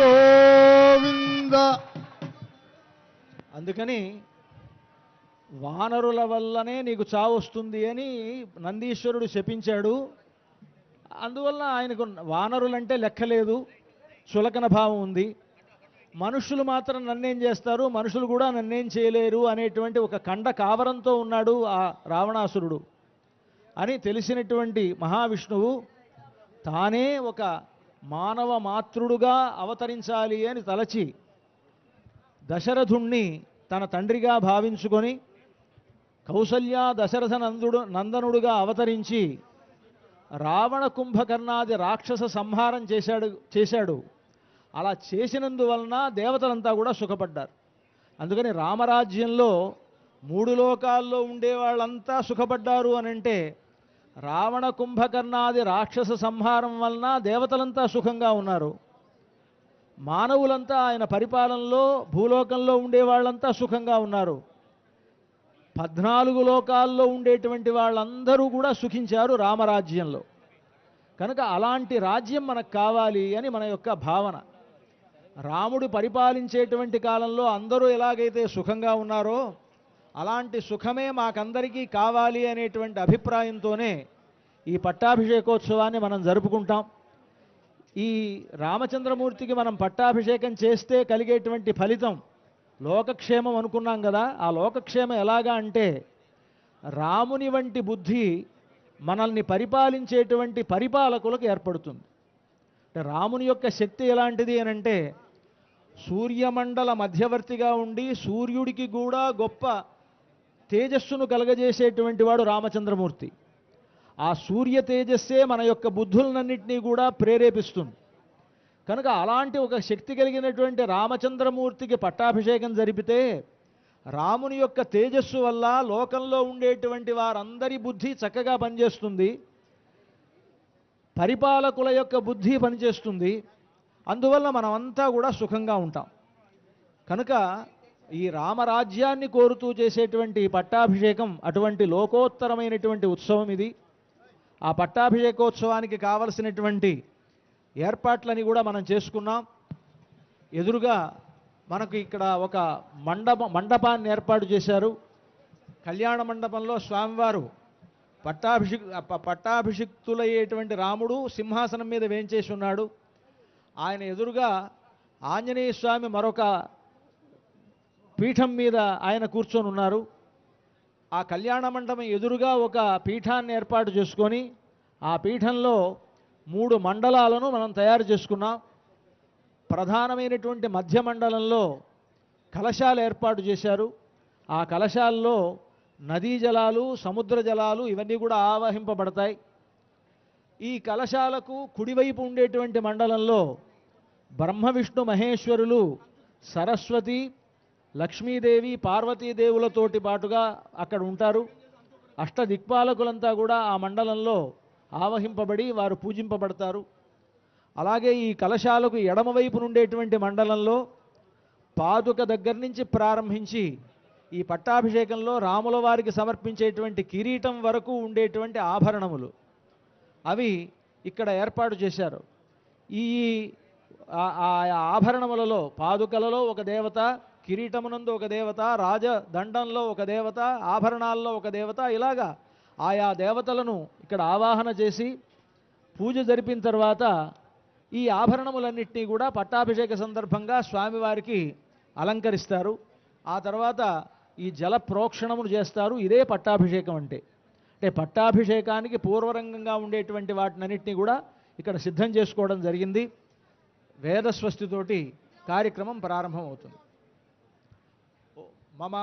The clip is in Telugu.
గోవింద. అందుకని వానరుల వల్లనే నీకు చావు వస్తుంది అని నందీశ్వరుడు శపించాడు. అందువల్ల ఆయనకు వానరులంటే లెక్కలేదు, చులకన భావం ఉంది. మనుషులు మాత్రం నన్నేం చేస్తారు, మనుషులు కూడా నన్నేం చేయలేరు అనేటువంటి ఒక ఖండ కావరంతో ఉన్నాడు ఆ రావణాసురుడు అని తెలిసినటువంటి మహావిష్ణువు తానే ఒక మానవ మాతృడుగా అవతరించాలి అని తలచి దశరథుణ్ణి తన తండ్రిగా భావించుకొని కౌసల్య దశరథ నందనుడుగా అవతరించి రావణ కుంభకర్ణాది రాక్షస సంహారం చేశాడు. అలా చేసినందువలన దేవతలంతా కూడా సుఖపడ్డారు. అందుకని రామరాజ్యంలో 3 లోకాల్లో ఉండేవాళ్ళంతా సుఖపడ్డారు అనంటే రావణ కుంభకర్ణాది రాక్షస సంహారం వలన దేవతలంతా సుఖంగా ఉన్నారు. మానవులంతా ఆయన పరిపాలనలో భూలోకంలో ఉండేవాళ్ళంతా సుఖంగా ఉన్నారు. 14 లోకాల్లో ఉండేటువంటి వాళ్ళందరూ కూడా సుఖించారు రామరాజ్యంలో. కనుక అలాంటి రాజ్యం మనకు కావాలి అని మన యొక్క భావన. రాముడు పరిపాలించేటువంటి కాలంలో అందరూ ఎలాగైతే సుఖంగా ఉన్నారో అలాంటి సుఖమే మాకందరికీ కావాలి అనేటువంటి అభిప్రాయంతోనే ఈ పట్టాభిషేకోత్సవాన్ని మనం జరుపుకుంటాం. ఈ రామచంద్రమూర్తికి మనం పట్టాభిషేకం చేస్తే కలిగేటువంటి ఫలితం లోకక్షేమం అనుకున్నాం కదా. ఆ లోకక్షేమం ఎలాగా అంటే రాముని వంటి బుద్ధి మనల్ని పరిపాలించేటువంటి పరిపాలకులకు ఏర్పడుతుంది. రాముని యొక్క శక్తి ఎలాంటిది అని అంటే సూర్యమండల మధ్యవర్తిగా ఉండి సూర్యుడికి కూడా గొప్ప తేజస్సును కలగజేసేటువంటి వాడు రామచంద్రమూర్తి. ఆ సూర్య తేజస్సే మన యొక్క బుద్ధులన్నింటినీ కూడా ప్రేరేపిస్తుంది. కనుక అలాంటి ఒక శక్తి కలిగినటువంటి రామచంద్రమూర్తికి పట్టాభిషేకం జరిపితే రాముని యొక్క తేజస్సు వల్ల లోకంలో ఉండేటువంటి వారందరి బుద్ధి చక్కగా పనిచేస్తుంది, పరిపాలకుల యొక్క బుద్ధి పనిచేస్తుంది. అందువల్ల మనమంతా కూడా సుఖంగా ఉంటాం. కనుక ఈ రామరాజ్యాన్ని కోరుతూ చేసేటువంటి పట్టాభిషేకం అటువంటి లోకోత్తరమైనటువంటి ఉత్సవం ఇది. ఆ పట్టాభిషేకోత్సవానికి కావలసినటువంటి ఏర్పాట్లని కూడా మనం చేసుకున్నాం. ఎదురుగా మనకు ఇక్కడ ఒక మండపాన్ని ఏర్పాటు చేశారు. కళ్యాణ మండపంలో స్వామివారు పట్టాభిషిక్తులయ్యేటువంటి రాముడు సింహాసనం మీద వేంచేసి ఉన్నాడు. ఆయన ఎదురుగా ఆంజనేయ స్వామి మరొక పీఠం మీద ఆయన కూర్చొని ఉన్నారు. ఆ కళ్యాణ మండపం ఎదురుగా ఒక పీఠాన్ని ఏర్పాటు చేసుకొని ఆ పీఠంలో 3 మండలాలను మనం తయారు చేసుకున్నాం. ప్రధానమైనటువంటి మధ్య మండలంలో కలశాలు ఏర్పాటు చేశారు. ఆ కలశాల్లో నదీ జలాలు, సముద్ర జలాలు ఇవన్నీ కూడా ఆవాహింపబడతాయి. ఈ కలశాలకు కుడివైపు ఉండేటువంటి మండలంలో బ్రహ్మ విష్ణు మహేశ్వరులు, సరస్వతి, లక్ష్మీదేవి, పార్వతీదేవులతోటి పాటుగా అక్కడ ఉంటారు. అష్టదిక్పాలకులంతా కూడా ఆ మండలంలో ఆవహింపబడి వారు పూజింపబడతారు. అలాగే ఈ కలశాలకు ఎడమవైపు నుండేటువంటి మండలంలో పాదుక దగ్గర నుంచి ప్రారంభించి ఈ పట్టాభిషేకంలో రాముల వారికి సమర్పించేటువంటి కిరీటం వరకు ఉండేటువంటి ఆభరణములు అవి ఇక్కడ ఏర్పాటు చేశారు. ఈ ఆభరణములలో పాదుకలలో ఒక దేవత, కిరీటమునందు ఒక దేవత, రాజదండంలో ఒక దేవత, ఆభరణాల్లో ఒక దేవత, ఇలాగా ఆయా దేవతలను ఇక్కడ ఆవాహన చేసి పూజ జరిపిన తర్వాత ఈ ఆభరణములన్నింటినీ కూడా పట్టాభిషేక సందర్భంగా స్వామివారికి అలంకరిస్తారు. ఆ తర్వాత ఈ జల ప్రోక్షణములు చేస్తారు. ఇదే పట్టాభిషేకం అంటే పట్టాభిషేకానికి పూర్వరంగంగా ఉండేటువంటి వాటినన్నింటినీ కూడా ఇక్కడ సిద్ధం చేసుకోవడం జరిగింది. వేదస్వస్తితోటి కార్యక్రమం ప్రారంభమవుతుంది. మమ